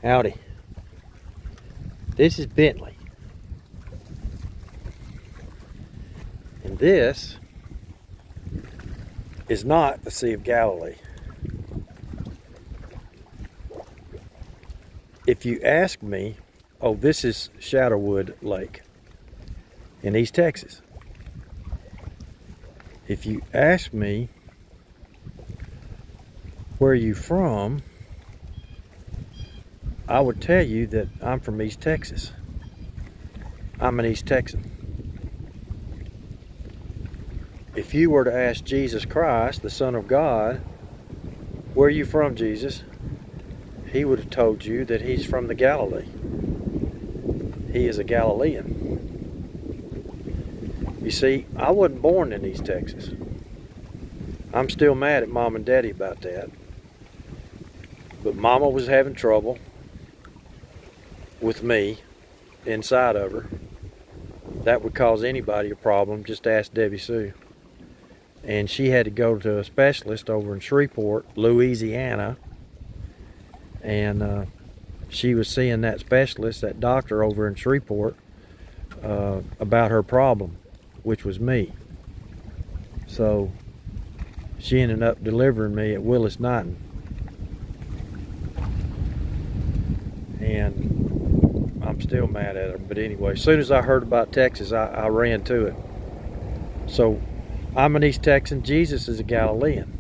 Howdy. This is Bentley. And this is not the Sea of Galilee. If you ask me, oh, this is Shadowwood Lake in East Texas. If you ask me, where are you from? I would tell you that I'm from East Texas. I'm an East Texan. If you were to ask Jesus Christ, the Son of God, where are you from, Jesus? He would have told you that he's from the Galilee. He is a Galilean. You see, I wasn't born in East Texas. I'm still mad at Mom and Daddy about that. But Mama was having trouble with me inside of her. That would cause anybody a problem. Just ask Debbie Sue. And she had to go to a specialist over in Shreveport, Louisiana. And she was seeing that specialist, that doctor over in Shreveport, about her problem, which was me. So she ended up delivering me at Willis Knighton. And I'm still mad at her. But anyway, as soon as I heard about Texas, I ran to it. So I'm an East Texan. Jesus is a Galilean.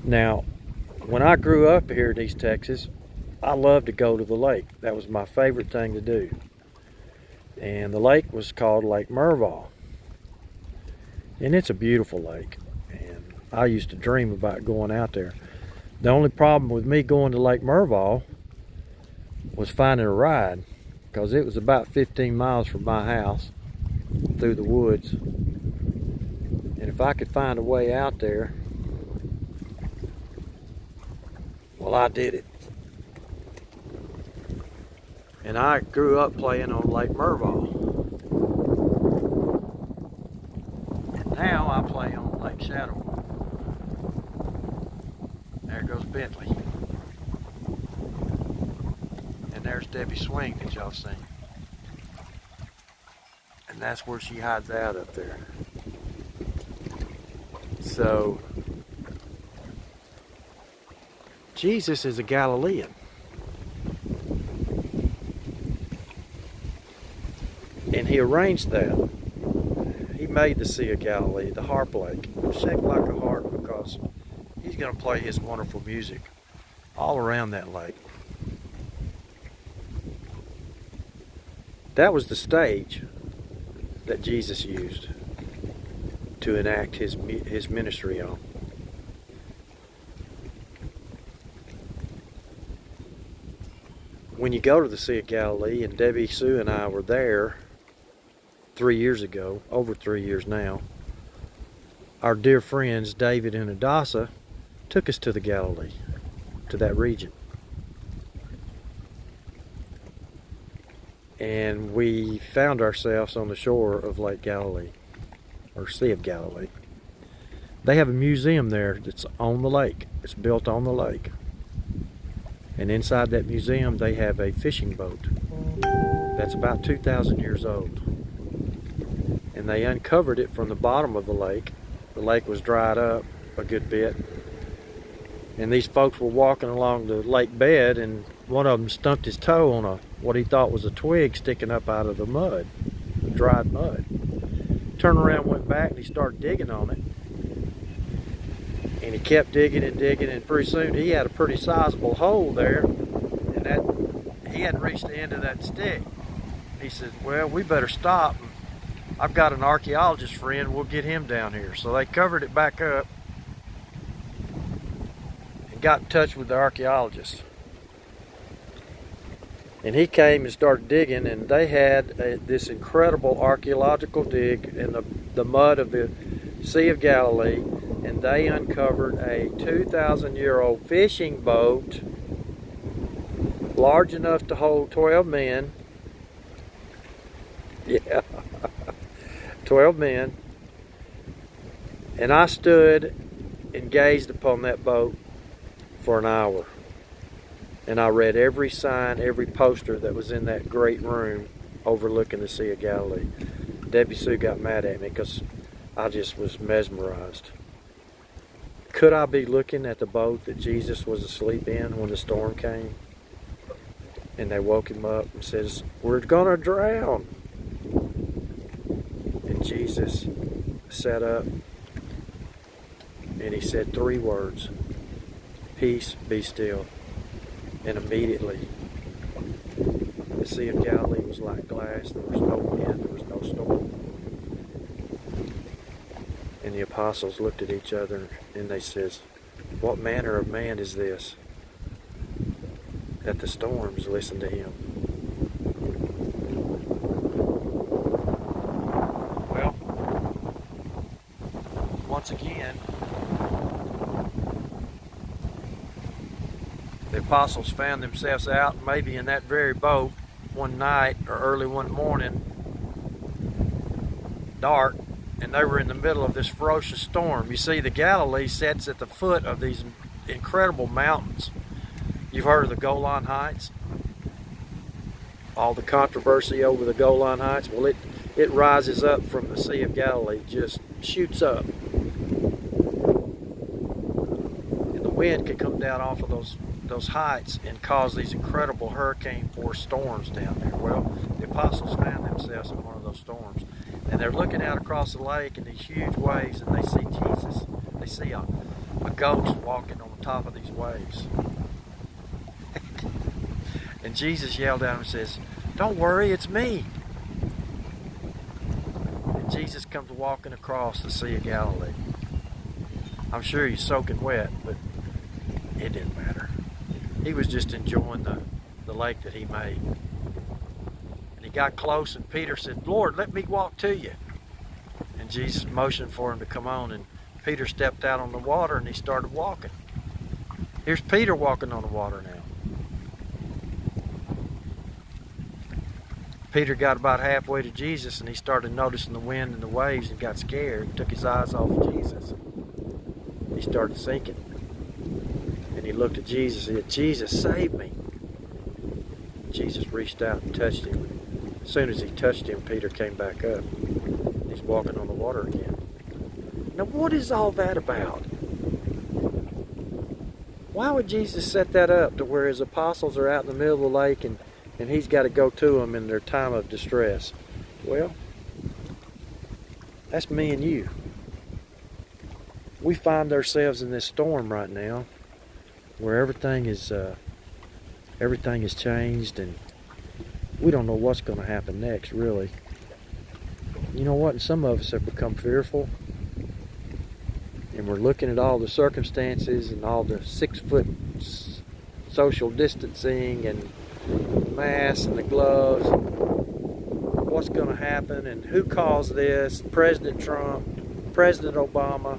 Now, when I grew up here in East Texas, I loved to go to the lake. That was my favorite thing to do. And the lake was called Lake Merval. And it's a beautiful lake. And I used to dream about going out there. The only problem with me going to Lake Merval was finding a ride, because it was about 15 miles from my house through the woods. And if I could find a way out there, well, I did it. And I grew up playing on Lake Merval. And now I play on Lake Shadowwood. There goes Bentley. And there's Debbie Swing that y'all seen. And that's where she hides out up there. So, Jesus is a Galilean. And he arranged that. He made the Sea of Galilee, the harp lake, shaped like a harp, because he's going to play his wonderful music all around that lake. That was the stage that Jesus used to enact his ministry on. When you go to the Sea of Galilee, and Debbie Sue and I were there 3 years ago, over 3 years now, our dear friends David and Adasa took us to the Galilee, to that region. And we found ourselves on the shore of Lake Galilee, or Sea of Galilee. They have a museum there that's on the lake. It's built on the lake. And inside that museum, they have a fishing boat that's about 2,000 years old. And they uncovered it from the bottom of the lake. The lake was dried up a good bit. And these folks were walking along the lake bed, and one of them stumped his toe on what he thought was a twig sticking up out of the mud, the dried mud. Turned around, went back, and he started digging on it. And he kept digging and digging, and pretty soon he had a pretty sizable hole there, and that he hadn't reached the end of that stick. He said, well, we better stop. I've got an archaeologist friend, we'll get him down here. So they covered it back up and got in touch with the archaeologist. And he came and started digging, and they had this incredible archaeological dig in the mud of the Sea of Galilee, and they uncovered a 2,000-year-old fishing boat large enough to hold 12 men. Yeah, 12 men. And I stood and gazed upon that boat for an hour. And I read every sign, every poster that was in that great room overlooking the Sea of Galilee. Debbie Sue got mad at me because I just was mesmerized. Could I be looking at the boat that Jesus was asleep in when the storm came? And they woke him up and says, "We're gonna drown." And Jesus sat up and he said 3 words, "Peace, be still." And immediately the Sea of Galilee was like glass. There was no wind, there was no storm. And the apostles looked at each other and they says, "What manner of man is this, that the storms listen to him?" Well, once again, the apostles found themselves out maybe in that very boat one night or early one morning, dark, and they were in the middle of this ferocious storm. You see, the Galilee sits at the foot of these incredible mountains. You've heard of the Golan Heights? All the controversy over the Golan Heights. Well, it rises up from the Sea of Galilee, just shoots up. And the wind could come down off of those heights and cause these incredible hurricane force storms down there. Well, the apostles found themselves in one of those storms. And they're looking out across the lake in these huge waves, and they see Jesus. They see a ghost walking on the top of these waves. And Jesus yelled at him and says, "Don't worry, it's me." And Jesus comes walking across the Sea of Galilee. I'm sure he's soaking wet, but it didn't matter. He was just enjoying the lake that he made. And he got close, and Peter said, "Lord, let me walk to you." And Jesus motioned for him to come on, and Peter stepped out on the water and he started walking. Here's Peter walking on the water now. Peter got about halfway to Jesus and he started noticing the wind and the waves and got scared and took his eyes off of Jesus. He started sinking. And he looked at Jesus and said, "Jesus, save me." Jesus reached out and touched him. As soon as he touched him, Peter came back up. He's walking on the water again. Now, what is all that about? Why would Jesus set that up to where his apostles are out in the middle of the lake and he's got to go to them in their time of distress? Well, that's me and you. We find ourselves in this storm right now where everything is changed and we don't know what's going to happen next, really. You know what? And some of us have become fearful, and we're looking at all the circumstances and all the 6-foot social distancing and masks and the gloves, and what's going to happen and who caused this. President Trump, President Obama,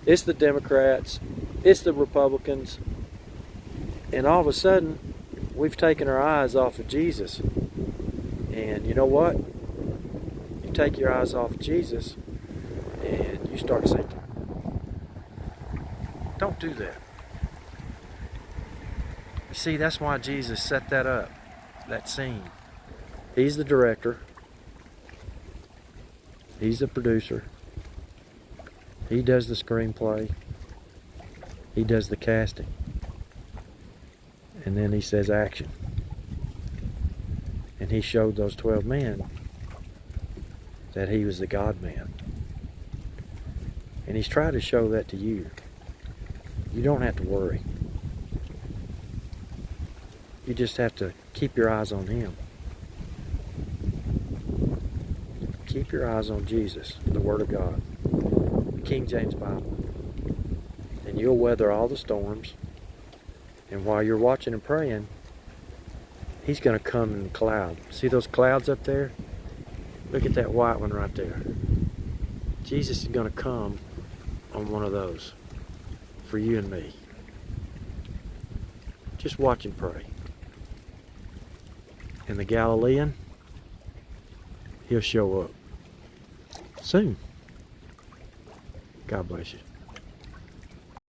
it's the Democrats, it's the Republicans, and all of a sudden we've taken our eyes off of Jesus. And you know what? You take your eyes off of Jesus and you start sinking. Don't do that. You see, that's why Jesus set that up, that scene. He's the director. He's the producer. He does the screenplay. He does the casting. And then he says action. And he showed those 12 men that he was the God-man. And he's tried to show that to you. You don't have to worry. You just have to keep your eyes on him. Keep your eyes on Jesus, the Word of God, the King James Bible. And you'll weather all the storms. And while you're watching and praying, he's going to come in a cloud. See those clouds up there? Look at that white one right there. Jesus is going to come on one of those for you and me. Just watch and pray. And the Galilean, he'll show up soon. God bless you.